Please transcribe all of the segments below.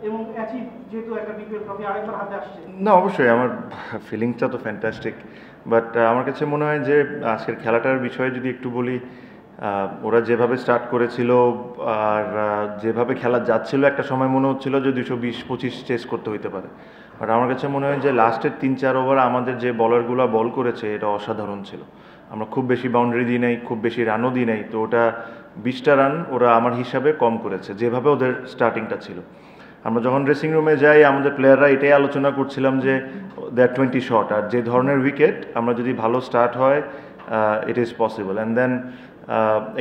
এবং অ্যাচিভ যেহেতু একটা বিপিএল ট্রফি আরেকবার হাতে আসছে। না অবশ্যই আমার ফিলিংসটা তো ফ্যান্টাস্টিক, বাট আমার কাছে মনে হয় যে আজকের খেলাটার বিষয়ে যদি একটু বলি, ওরা যেভাবে স্টার্ট করেছিল আর যেভাবে খেলা যাচ্ছিল, একটা সময় মনে হচ্ছিল যে 220-25 চেস করতে হইতে পারে। বাট আমার কাছে মনে হয় যে লাস্টের 3-4 ওভার আমাদের যে বলারগুলো বল করেছে এটা অসাধারণ ছিল। আমরা খুব বেশি বাউন্ডারি দিই নাই, খুব বেশি রানও দিই নাই, তো ওটা 20টা রান ওরা আমার হিসাবে কম করেছে যেভাবে ওদের স্টার্টিংটা ছিল। আমরা যখন ড্রেসিং রুমে যাই আমাদের প্লেয়াররা এটাই আলোচনা করছিলাম যে দ্যাট 20 শট, আর যে ধরনের উইকেট আমরা যদি ভালো স্টার্ট হয় it is possible. And then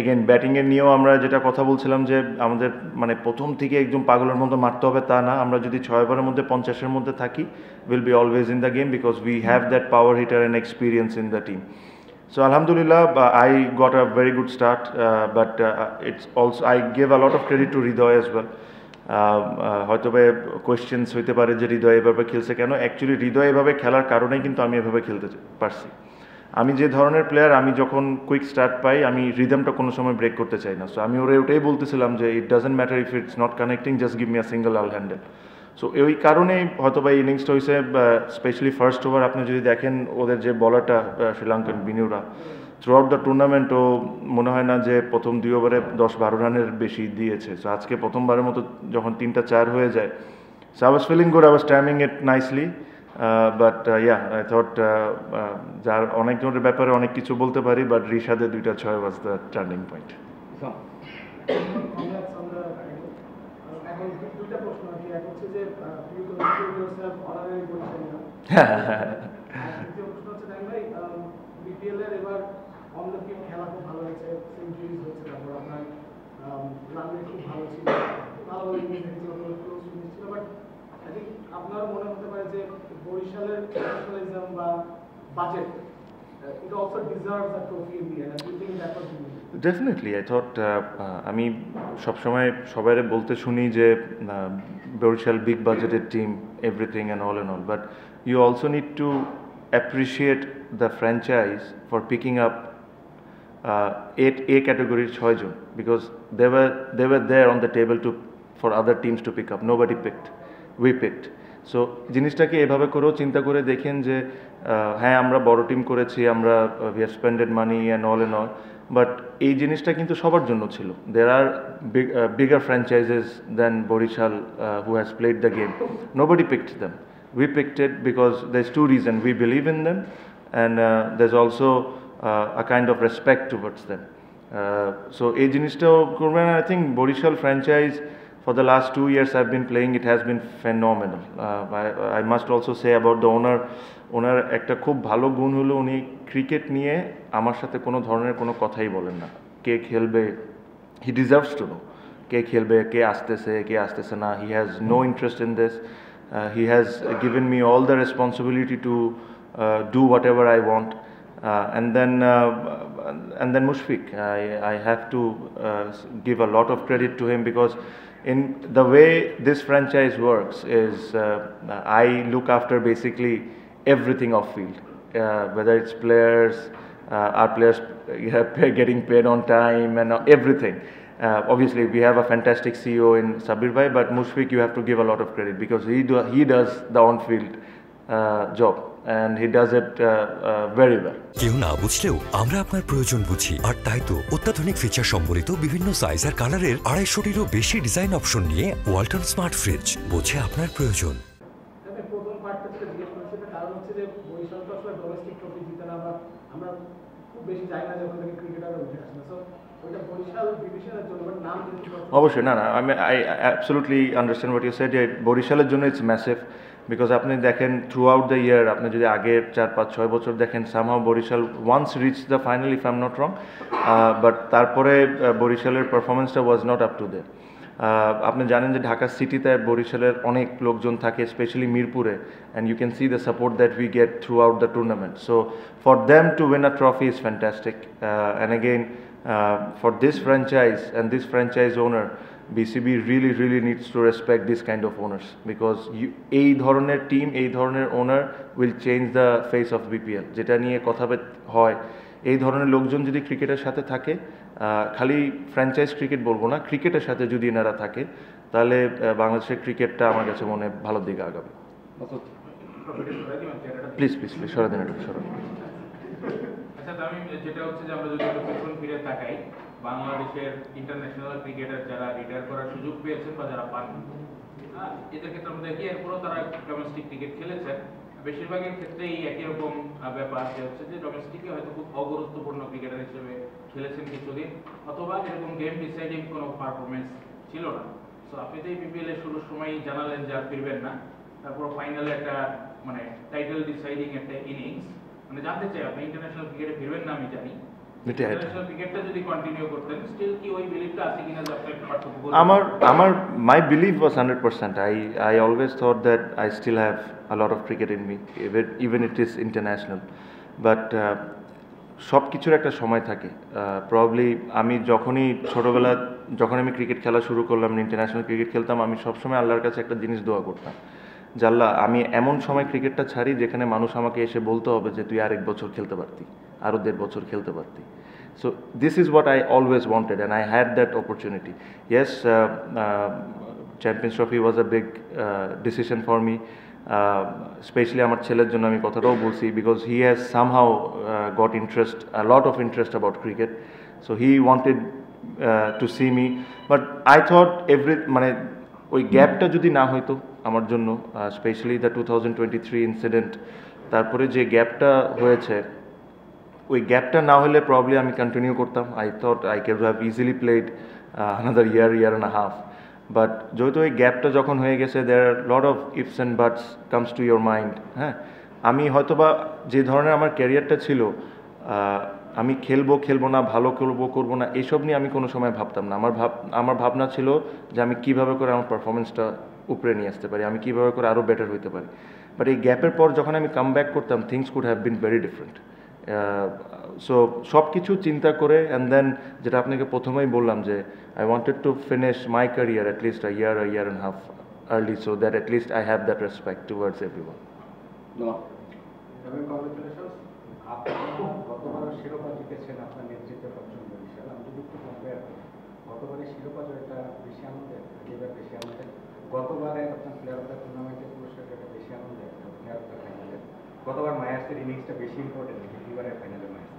again ব্যাটিংয়ের নিয়েও আমরা যেটা কথা বলছিলাম যে আমাদের মানে প্রথম থেকে একদম পাগলের মতো মারতে হবে তা না, আমরা যদি 6 ওভারের মধ্যে 50-এর মধ্যে থাকি will be always in the game because we have that power hitter and experience in the team. So Alhamdulillah, I got a very good start, but it's also I give a lot of credit to Hridoy as well. হয়তো questions হইতে পারে যে হৃদয় এভাবে খেলছে কেন, actually হৃদয় এভাবে খেলার কারণেই কিন্তু আমি এভাবে খেলতে পারছি। আমি যে ধরনের প্লেয়ার, আমি যখন কুইক স্টার্ট পাই আমি রিদমটা কোনো সময় ব্রেক করতে চাই না। সো আমি ওটাই বলতেছিলাম যে it doesn't matter if it's not connecting, just give me a single Al handle. So এই কারণেই হয়তো বা ইনিংসটা হয়েছে, স্পেশালি ফার্স্ট ওভার আপনি যদি দেখেন ওদের যে বলারটা Sri Lankan Binura throughout the টুর্নামেন্টও মনে হয় না যে প্রথম 2 ওভারে 10-12 রানের বেশি দিয়েছে। সো আজকে প্রথমবারের মতো যখন 3টা 4 হয়ে যায়, so I was feeling good, I was timing it nicely, but yeah I thought যার অনেক জনের ব্যাপারে অনেক কিছু বলতে পারি, বাট রিশাদের 2টা 6 ওয়াজ দ্য টার্নিং পয়েন্ট। এখন দুইটা প্রশ্ন আছে, এক হচ্ছে যে you consider yourself honorary Borishali না? আর দ্বিতীয় প্রশ্ন হচ্ছে তাই ভাই, বিপিএল এর এবার অন দ্য ফিল্ড খেলা খুব ভালো হয়েছে, সেঞ্চুরিজ হচ্ছে, তারপর আপনার রান রেট খুব ভালো ছিল, ভালো ইনিংস ছিল, ক্লোজ ইনিংস ছিল, বাট আই থিঙ্ক আপনার মনে হতে পারে যে বরিশালের প্রফেশনালিজম বা budget it also deserves a trophy in the end. And do you think that was the definitely I thought, আমি সবসময় সবাই বলতে শুনি যে Barishal big budgeted team, everything and all but you also need to appreciate the franchise for picking up A ক্যাটাগরির 6 জন, because they were there on the table to for other teams to pick up. Nobody picked, we picked. So জিনিসটাকে এভাবে করেও চিন্তা করে দেখেন যে হ্যাঁ আমরা বড় টিম করেছি, আমরা we have spended money and all, but এই জিনিসটা কিন্তু সবার জন্য ছিল। দের আর bigger franchises then Barishal who has played the game, nobody picked them, we picked it because there's 2 reasons: we believe in them and there's also a kind of respect towards them. So এই জিনিসটাও করবেন। I think Barishal franchise for the last 2 years I've been playing, it has been phenomenal. I must also say about the owner, ওনার একটা খুব ভালো গুণ হলো উনি cricket নিয়ে আমার সাথে কোনো ধরনের কোনো কথাই বলেন না। কে খেলবে, he deserves to know কে খেলবে, কে আসতেছে না, he has no interest in this. He has given me all the responsibility to do whatever I want. And then Mushfiq, I have to give a lot of credit to him, because in the way this franchise works is I look after basically everything off field, whether it's players, our players getting paid on time and everything. Obviously we have a fantastic CEO in Sabir Bhai, but Mushfiq you have to give a lot of credit because he does the on-field job and he does it very well. কেউ না বুঝলেও আমরা আপনার প্রয়োজন বুঝি, আর তাই তো অত্যাধুনিক ফিচার সম্বলিত বিভিন্ন সাইজ আর কালারের 250-টিরও বেশি ডিজাইন অপশন নিয়ে ওয়ালটন স্মার্ট ফ্রিজ বোঝে আপনার প্রয়োজন। প্রথম পার্টটা থেকে জিজ্ঞেস করেছি, কারণ হচ্ছে যে বরিশাল তো আসলে ডোমেস্টিক ট্রফি জিতে না, আমরা খুব বেশি যাই না যখন থেকে ক্রিকেটাররা উঠে আসে না, সো ওইটা বরিশাল ডিভিশনের জন্য নাম অবশ্যই না I absolutely understand what you said. বরিশালের জন্য ইটস ম্যাসিভ, বিকজ আপনি দেখেন থ্রু আউট দ্য ইয়ার, আপনি যদি আগের 4-5-6 বছর দেখেন, somehow Barishal once reach the final if I am not wrong, but তারপরে বরিশালের পারফরমেন্সটা was not up to there. আপনি জানেন যে ঢাকা সিটিতে বরিশালের অনেক লোকজন থাকে, স্পেশালি মিরপুরে, and you can see the support that we get throughout the tournament. So for them to win a trophy is fantastic, and again for this franchise and this franchise owner, BCB really needs to respect this kind of owners, because এই ধরনের team, এই ধরনের ওনার will change the face of BPL, যেটা নিয়ে কথা হয়। এই ধরনের লোকজন যদি ক্রিকেটের সাথে থাকে, খালি ফ্র্যাঞ্চাইজ ক্রিকেট বলবো না, ক্রিকেটের সাথে যদি এনারা থাকে, তাহলে বাংলাদেশের ক্রিকেটটা আমার কাছে মনে হয় ভালোর দিকে আগাবে। প্লিজ প্লিজ প্লিজ সরা দিন একটু সরা। আচ্ছা তামিম, যেটা হচ্ছে যে আমরা যদি একটু পেছন ফিরে তাকাই, বাংলাদেশের ইন্টারন্যাশনাল ক্রিকেটার যারা রিটায়ার করার সুযোগ পেয়েছেন বা যারা পান, এদের ক্ষেত্রে আমরা দেখি এরপরও তারা ডোমেস্টিক ক্রিকেট খেলেছেন। বেশিরভাগের ক্ষেত্রেই একই রকম ব্যাপার যে হচ্ছে যে ডোমেস্টিকে হয়তো খুব অগুরুত্বপূর্ণ ক্রিকেটার হিসেবে খেলেছেন কিছুদিন, অথবা এরকম গেম ডিসাইডিং কোনো পারফরমেন্স ছিল না। সো আপনি তো এই বিপিএল এর শুরুর সময়ই জানালেন যে আর ফিরবেন না, তারপর ফাইনালে একটা মানে টাইটেল ডিসাইডিং একটা ইনিংস, মানে জানতে চাই আপনি ইন্টারন্যাশনাল ক্রিকেটে ফিরবেন না আমি জানি, ইন্টারন্যাশনাল ক্রিকেটটা যদি কন্টিনিউ করতেন স্টিল কি ওই বিলিভটা আছে কিনা যে আপনি একটা পার্থক্য আমার my belief was 100%. I always thought that I still have a lot of cricket in me, even it is international. But সব কিছুর একটা সময় থাকে। প্রবাবলি আমি যখনই ছোটোবেলা যখন আমি ক্রিকেট খেলা শুরু করলাম, ইন্টারন্যাশনাল ক্রিকেট খেলতাম, আমি সবসময় আল্লাহর কাছে একটা জিনিস দোয়া করতাম যে আল্লাহ, আমি এমন সময় ক্রিকেটটা ছাড়ি যেখানে মানুষ আমাকে এসে বলতে হবে যে তুই আরেক বছর খেলতে পারতি, আরও 1.5 বছর খেলতে পারতি। So this is what I always wanted, and I had that opportunity. Yes, Champions Trophy was a big decision for me, especially আমার ছেলের জন্য আমি কথাটাও বলছি, because he has somehow got a lot of interest about cricket, so he wanted to see me, but I thought মানে ওই গ্যাপটা যদি না হইতো আমার জন্য, স্পেশালি দ্য 2023 ইনসিডেন্ট, তারপরে যে গ্যাপটা হয়েছে, ওই গ্যাপটা না হলে প্রবলি আমি কন্টিনিউ করতাম। I thought I can have easily played another year and a half, but যেহেতু ওই গ্যাপটা যখন হয়ে গেছে, there are lot of ifs and buts comes to your mind. হ্যাঁ, আমি হয়তোবা যে ধরনের আমার ক্যারিয়ারটা ছিল, আমি খেলবো না, ভালো করবো না, এইসব নিয়ে আমি কোনো সময় ভাবতাম না। আমার ভাবনা ছিল যে আমি কীভাবে করে আমার পারফরমেন্সটা উপরে নিয়ে আসতে পারি, আমি কীভাবে করে আরও বেটার হইতে পারি। বাট এই গ্যাপের পর যখন আমি কাম ব্যাক করতাম, things could have been very different. So সব কিছু চিন্তা করে, অ্যান্ড দেন যেটা আপনাকে প্রথমেই বললাম যে I wanted to finish my career at least a year and half early, so that at least I have that respect towards everyone. Congratulations, আপনি গতবারের শিরোপা জিতেছেন আপনার নেতৃত্বে পছন্দ বিশাল। আমি যদি একটু কম্পেয়ার করি, গতবারের শিরোপা জয়টা বেশি আনন্দের, এবার বেশি আনন্দের। গতবারে আপনার প্লেয়ার অফ দ্য টুর্নামেন্টের পুরস্কারটা বেশি আনন্দের, প্লেয়ার অফ দ্য ফাইনালে গতবার মায়ার্সের ইনিংসটা বেশি ইম্পর্টেন্ট, এবারের ফাইনালে মায়ার্স।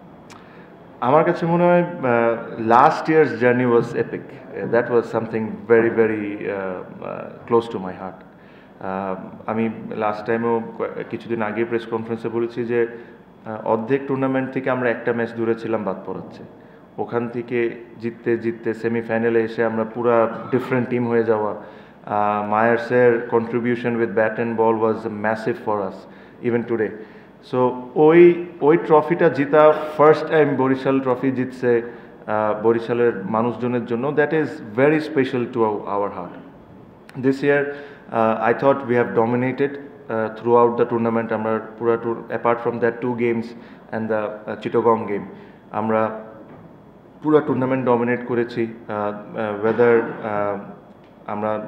আমার কাছে মনে হয় last years journey was epic, that was something very very close to my heart. আমি লাস্ট টাইমেও কিছুদিন আগে প্রেস কনফারেন্সে বলেছি যে অর্ধেক টুর্নামেন্ট থেকে আমরা একটা ম্যাচ দূরে ছিলাম বাদ পড়াচ্ছে, ওখান থেকে জিততে সেমিফাইনালে এসে আমরা পুরা ডিফারেন্ট টিম হয়ে যাওয়া। মায়ার্সের contribution with bat and ball was massive for us even today. So ওই ট্রফিটা জিতা, ফার্স্ট টাইম বরিশাল ট্রফি জিতছে বরিশালের মানুষজনের জন্য, that is very special to our heart. This year I thought we have dominated throughout the tournament. আমরা পুরা apart from that 2 games and the Chittagong game, আমরা পুরা টুর্নামেন্ট ডমিনেট করেছি। ওয়েদার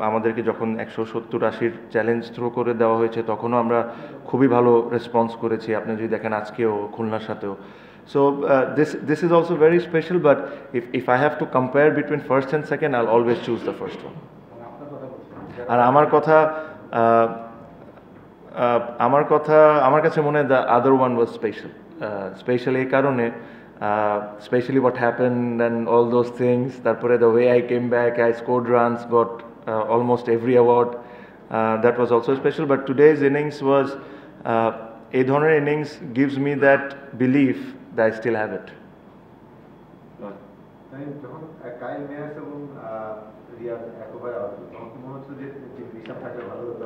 আমাদেরকে যখন 170-80 চ্যালেঞ্জ থ্রো করে দেওয়া হয়েছে, তখনও আমরা খুবই ভালো রেসপন্স করেছি। আপনি যদি দেখেন আজকেও খুলনার সাথেও। So this is also very special, but if I have to compare between first and second, I'll always choose the first one. আর আমার কাছে মনে হয় the other one was special এই কারণে, specially what happened and all those things. তারপরে the way I came back, I scored runs, got almost every award, that was also special. But today's innings was, এই ধরনের innings gives me that believe that I still have it. যখন Kyle Meyers এবং রিয়াজ একবারে out, তখন মনে হচ্ছে যে ঋষভ থাকলে ভালো হতো।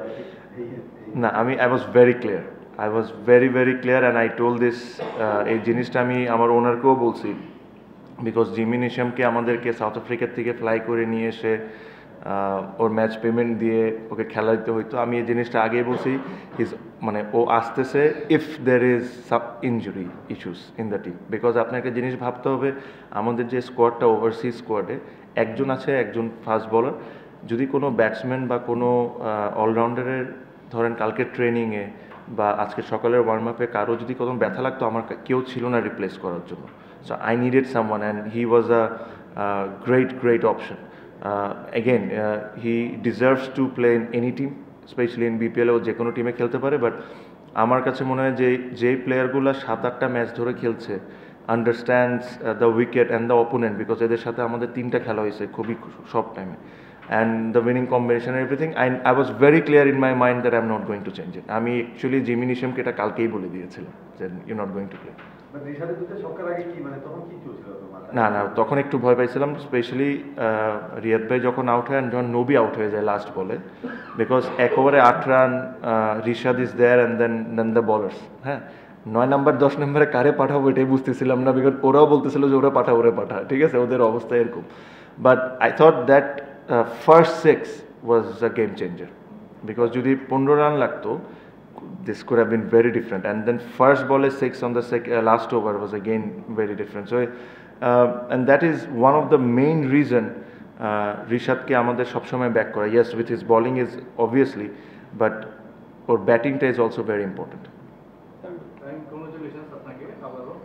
না, I was very clear, very clear, and I told this, এই জিনিসটা আমি আমার ওনারকেও বলছি, বিকজ জিমি নিশামকে আমাদেরকে সাউথ আফ্রিকার থেকে ফ্লাই করে নিয়ে এসে ওর ম্যাচ পেমেন্ট দিয়ে ওকে খেলা দিতে হইতো। আমি এই জিনিসটা আগেই বলছি, মানে ও আসতেছে if there is some injury issues in the team, because আপনাকে জিনিস ভাবতে হবে, আমাদের যে স্কোয়াডটা ওভারসিজ স্কোয়াডে একজন আছে, একজন ফাস্ট বলার, যদি কোনো ব্যাটসম্যান বা কোনো অলরাউন্ডারের ধরেন কালকে ট্রেনিংয়ে বা আজকে সকালের ওয়ার্ম আপে কারো যদি কোনো ব্যথা লাগতো, আমার কেউ ছিল না রিপ্লেস করার জন্য। So I needed someone, and he was a great option. Again, he deserves to play in any team, specially in BPL ও যে কোনো টিমে খেলতে পারে, বাট আমার কাছে মনে হয় যে প্লেয়ারগুলো 7-8টা ম্যাচ ধরে খেলছে understands the wicket and the opponent, because এদের সাথে আমাদের 3টা খেলা হয়েছে খুবই শর্ট টাইমে, and the winning combination everything, I was very clear in my mind that I am not going to change it. আমি অ্যাকচুয়ালি জিমি নিশামকে এটা কালকেই বলে দিয়েছিলাম যে you not going to play. না না, তখন একটু ভয় পাইছিলাম, স্পেশালি রিয়াদ ভাই যখন আউট হয়, যখন নবী আউট হয়ে যায় লাস্ট বলে, বিকজ 1 ওভারে 8 run, Rishad is there and then the bowlers. হ্যাঁ, 9 নম্বর 10 নম্বরে কারে পাঠাবো এটাই বুঝতেছিলাম না, বিকজ ওরাও বলতেছিল যে ওরা পাঠা, ঠিক আছে, ওদের অবস্থা এরকম। But I thought that first 6 was a game changer, because যদি 15 রান লাগতো, this could have been very different, and then first ball is 6 on the last over was again very different. So and that is one of the main reason Rishad ke amader sob shomoy back kora, yes with his bowling is obviously, but or batting ta is also very important. Congratulations আপনাকে আবারও।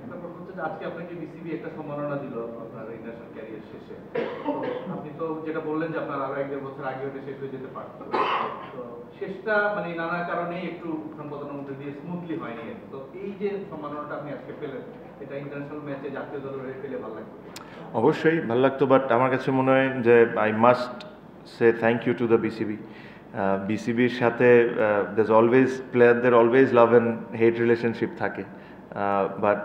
একটা প্রশ্ন হচ্ছে যে আজকে আপনাকে BCB একটা সম্মাননা দিল আপনার ইন্টারন্যাশনাল ক্যারিয়ার শেষে, তো আপনি তো যেটা বললেন যে আপনার আরো 1-1.5 বছর আগে ওটা শেষ হয়ে যেতে পারত, তো শেষটা মানে নানা কারণে একটু সম্পাদনার মধ্যে দিয়ে স্মুথলি হয়নি, তো এই যে সম্মাননাটা আপনি আজকে পেলেন, এটা ইন্টারন্যাশনাল ম্যাচে জাতীয় দলের হয়ে পেলে ভালো লাগবে? অবশ্যই ভালো লাগতো, বাট আমার কাছে মনে হয় যে I must say thank you to the BCB. বিসিবির সাথে there's always প্লেয়ারদের always love and hate relationship থাকে, বাট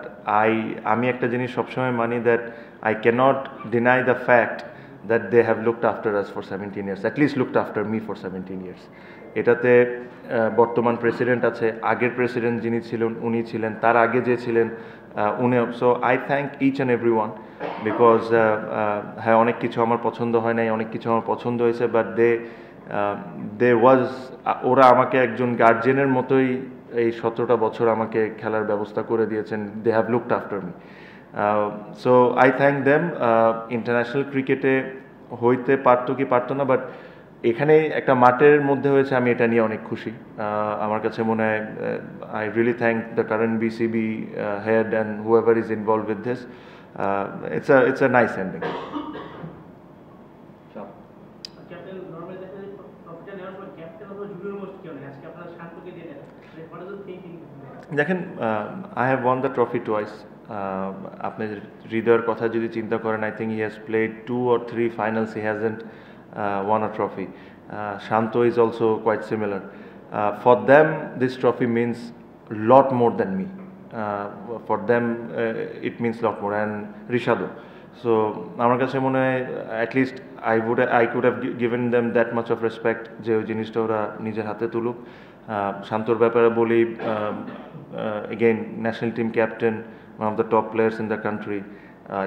আমি একটা জিনিস সবসময় মানি, that I can't deny the fact that they have looked after us for 17 years, at least looked after me for 17 years. এটাতে বর্তমান প্রেসিডেন্ট আছে, আগের প্রেসিডেন্ট যিনি ছিলেন উনি ছিলেন, তার আগে যে ছিলেন উনি, so I thank each and every one, because হ্যাঁ অনেক কিছু আমার পছন্দ হয় নাই, অনেক কিছু আমার পছন্দ হয়েছে, বাট দে ওয়াজ, ওরা আমাকে একজন গার্জেনের মতোই এই 17টা বছর আমাকে খেলার ব্যবস্থা করে দিয়েছেন, they have looked after me. So I thank them. International ক্রিকেটে হইতে পারতো কি পারতো না, বাট এখানে একটা মাঠের মধ্যে হয়েছে, আমি এটা নিয়ে অনেক খুশি। আমার কাছে মনে হয় I really thank the current BCB head and whoever is involve with this. It's a nice ending. Captain normally দেখা যায় ট্রফিটা নেওয়ার সময় ক্যাপ্টেন অথবা জুনিয়র মোস্ট কেউ নেই, আজকে আপনারা শান্তকে দিয়ে নেন, হোয়াট ইজ দ্য থিংকিং? দেখেন, I have one the trophy twice. আপনি হৃদয়ের কথা যদি চিন্তা করেন, I think he has played 2 or 3 finals, he hasn't won a trophy. Shanto is also quite similar. For them, this trophy means lot more than me. For them, it means lot more, and Rishado. So, আমার কাছে মনে হয় at least I could have given them that much of respect, যে ওই জিনিসটা ওরা নিজের হাতে তুলুক। শান্তর ব্যাপারে বলি, again, national team captain, one of the top players in the country,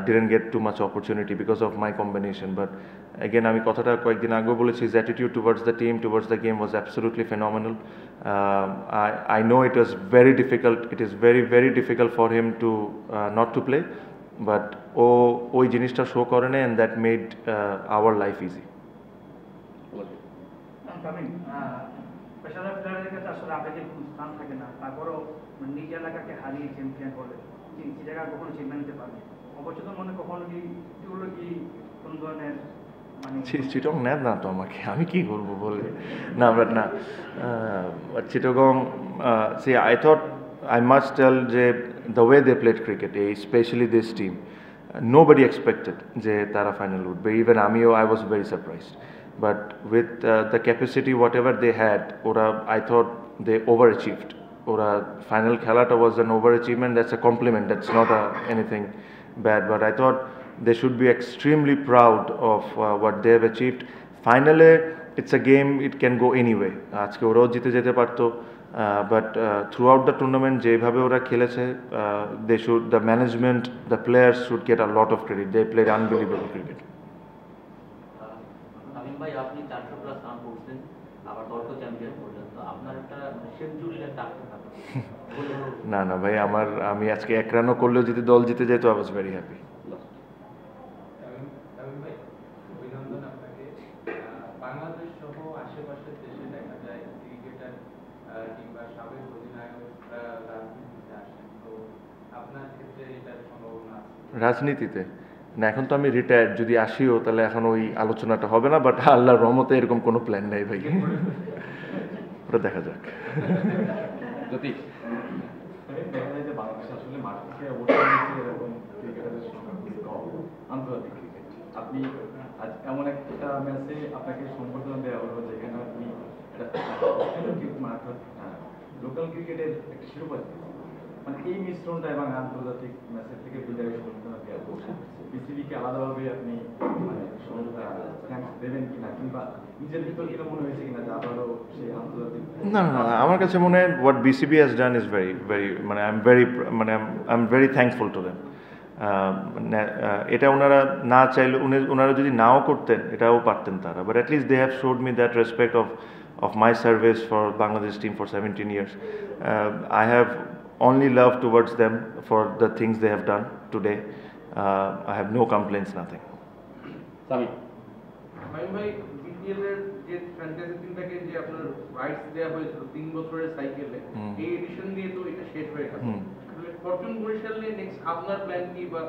didn't get too much opportunity because of my combination, but again আমি কথাটা কয়েকদিন আগেও বলেছি, his attitude towards the team, towards the game was absolutely phenomenal. I know it was very difficult, it is very very difficult for him to not to play, but ওই জিনিসটা show করে না, and that made our life easy. পেশাদার প্লেয়ারের কাছে আসলে আবেগের কোনো স্থান থাকে না, তারপরেও নিজের এলাকাকে হারিয়ে চ্যাম্পিয়ন হলে সে জায়গায় কখনো চ্যাম্পিয়ন নিতে পারবে, অবচেতন মনে কখনো কি এগুলো কি কোন ধরনের চিটং নেন না তো আমাকে, আমি কি করবো বলে, না বাট না, চিটগং, সি I thought I must tell যে the way they played cricket, specially this team, nobody expected যে তারা ফাইনাল উঠবে, ইভেন আমিও, I was very surprised, but with the capacity whatever they had, ওরা I thought they overachieved. ওরা final খেলাটা was an overachievement, that's a compliment, that's not anything bad, but I thought they should be extremely proud of what they have achieved. Finally, it's a game, it can go anyway. আজকে ওরাও জিতে যেতে পারতো, but throughout the tournament যেভাবে ওরা খেলেছে, they should, the management, the players should get a lot of credit. They played unbelievable cricket. আমিন ভাই, আপনি 400 প্লাস রান করছেন, আবার দলকে চ্যাম্পিয়ন করলেন, তো আপনার একটা সেঞ্চুরির টার্গেট থাকে? না না ভাই, আমি আজকে 1 রানও করলেও যদি দল জিতে যেত, I was very happy. অভিনন্দন আপনাকে। বাংলাদেশ সহ আশেপাশের দেশে দেখা যায় ক্রিকেটার কিংবা সাবেক অধিনায়ক রাজনীতিতে আসেন, তো আপনার ক্ষেত্রে এটার সম্ভাবনা আছে? রাজনীতিতে না এখন তো আমি রিটায়ার্ড, যদি আসিও তাহলে এখন ওই আলোচনাটা হবে না, বাট আল্লাহর রহমতে এরকম কোনো প্ল্যান নেই ভাই। ওটা দেখা যাক। যদি দেখা যায় যে বাংলাদেশে আসলে মাঠ থেকে অবশ্যই এরকম ক্রিকেটারের সংখ্যা খুবই কম, আন্তর্জাতিক ক্রিকেট। আপনি আজ এমন একটা ম্যাচে আপনাকে সম্বর্ধনা দেওয়া হলো যেখানে আপনি লোকাল ক্রিকেটের একটা শিরোপা জিতেছেন। মানে এই মিশ্রণটা এবং আন্তর্জাতিক ম্যাচের থেকে বিদায় সম্বর্ধনা দেওয়া হচ্ছে, বিসিবিকে আলাদাভাবে আপনি মানে থ্যাঙ্কস দেবেন কিনা, কিংবা নিজের ভিতর কিনা মনে হয়েছে কিনা যে আবারও সেই আন্তর্জাতিক? না না, আমার কাছে মনে হয় what BCB has done is very very মানে I am very thankful to them. এটা ওনারা না চাইলে, ওনারা যদি নাও করতেন এটাও পারতেন তারা, but at least they have showed me that respect of my service for Bangladesh team for 17 years. I have only love towards them for the things they have done today. I have no complaints, nothing. ভাই BPL এর যে franchise টিমটাকে যে আপনার rights দেওয়া হয়েছিল 3 বছরের সাইকেলে, এই এডিশন দিয়ে তো এটা শেষ হয়ে গেল। আসলে ফরচুন বরিশাল নিয়ে নেক্সট আপনার প্ল্যান কি, বা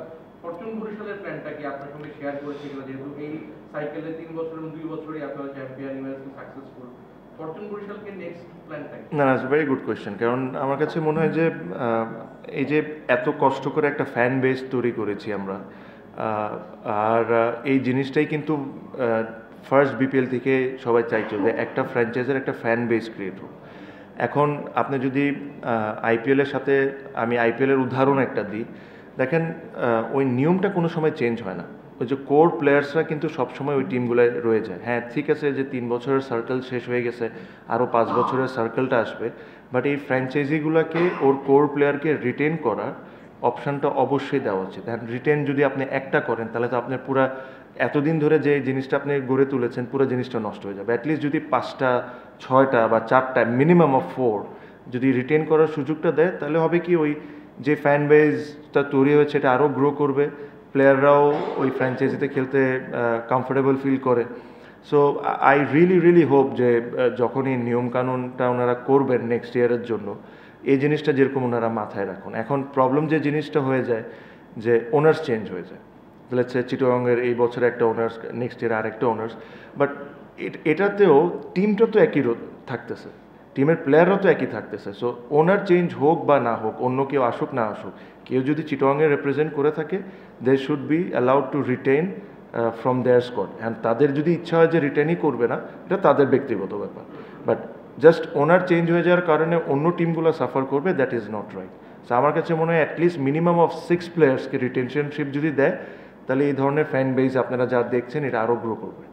ফরচুন বরিশালের প্ল্যানটা কি আপনার সঙ্গে শেয়ার করেছে কিনা, যেহেতু এই সাইকেলে 3 বছর এবং 2 বছরই আপনারা চ্যাম্পিয়ন ইউএসএ সাকসেসফুল, ফরচুন বরিশালকে নেক্সট প্ল্যানটা কি? না, ইটস ভেরি গুড কোয়েশ্চেন। কারণ আমার কাছে মনে হয় যে এই যে এত কষ্ট করে একটা ফ্যান বেস তৈরি করেছি আমরা, আর এই জিনিসটাই কিন্তু ফার্স্ট বিপিএল থেকে সবাই চাইছে যে একটা ফ্র্যাঞ্চাইজের একটা ফ্যান বেস ক্রিয়েট হোক। এখন আপনি যদি আইপিএলের সাথে, আমি আইপিএলের উদাহরণ একটা দিই, দেখেন ওই নিয়মটা কোনো সময় চেঞ্জ হয় না। ওই যে কোর প্লেয়ার্সরা কিন্তু সবসময় ওই টিমগুলোয় রয়ে যায়। হ্যাঁ ঠিক আছে যে 3 বছরের সার্কেল শেষ হয়ে গেছে, আরও 5 বছরের সার্কেলটা আসবে, বাট এই ফ্র্যাঞ্চাইজিগুলোকে ওর কোর প্লেয়ারকে রিটেন করার অপশানটা অবশ্যই দেওয়া উচিত। অ্যান্ড রিটেন যদি আপনি একটা করেন তাহলে তো আপনার পুরা এতদিন ধরে যে জিনিসটা আপনি গড়ে তুলেছেন পুরো জিনিসটা নষ্ট হয়ে যাবে। অ্যাটলিস্ট যদি 5টা 6টা বা 4টা মিনিমাম অফ 4 যদি রিটেন করার সুযোগটা দেয়, তাহলে হবে কি ওই যে ফ্যান বেসটা তৈরি হয়েছে এটা আরও গ্রো করবে, প্লেয়াররাও ওই ফ্র্যাঞ্চাইজিতে খেলতে কমফোর্টেবল ফিল করে। সো আই রিয়েলি হোপ যে যখন এই নিয়মকানুনটা ওনারা করবেন নেক্সট ইয়ারের জন্য, এই জিনিসটা যেরকম ওনারা মাথায় রাখুন। এখন প্রবলেম যে জিনিসটা হয়ে যায় যে ওনার্স চেঞ্জ হয়ে যায়, লেটস সে চিটাগংয়ের এই বছরে একটা ওনার্স, নেক্সট ইয়ার আর একটা ওনার্স, বাট এটাতেও টিমটা তো একই থাকতেছে, টিমের প্লেয়াররাও তো একই থাকতেছে। সো ওনার চেঞ্জ হোক বা না হোক, অন্য কেউ আসুক না আসুক, কেউ যদি চিটাগংয়ে রিপ্রেজেন্ট করে থাকে, they should be allowed to retain from their squad. And তাদের যদি ইচ্ছা হয় যে রিটেনই করবে না, এটা তাদের ব্যক্তিগত ব্যাপার, বাট জাস্ট ওনার চেঞ্জ হয়ে যাওয়ার কারণে অন্য টিমগুলো সাফার করবে, that is not right. So আমার কাছে মনে হয় অ্যাটলিস্ট মিনিমাম অফ 6 প্লেয়ার্সকে রিটেনশনশিপ যদি দেয়, তাহলে এই ধরনের ফ্যান বেস আপনারা যা দেখছেন এটা আরও গ্রো করবে।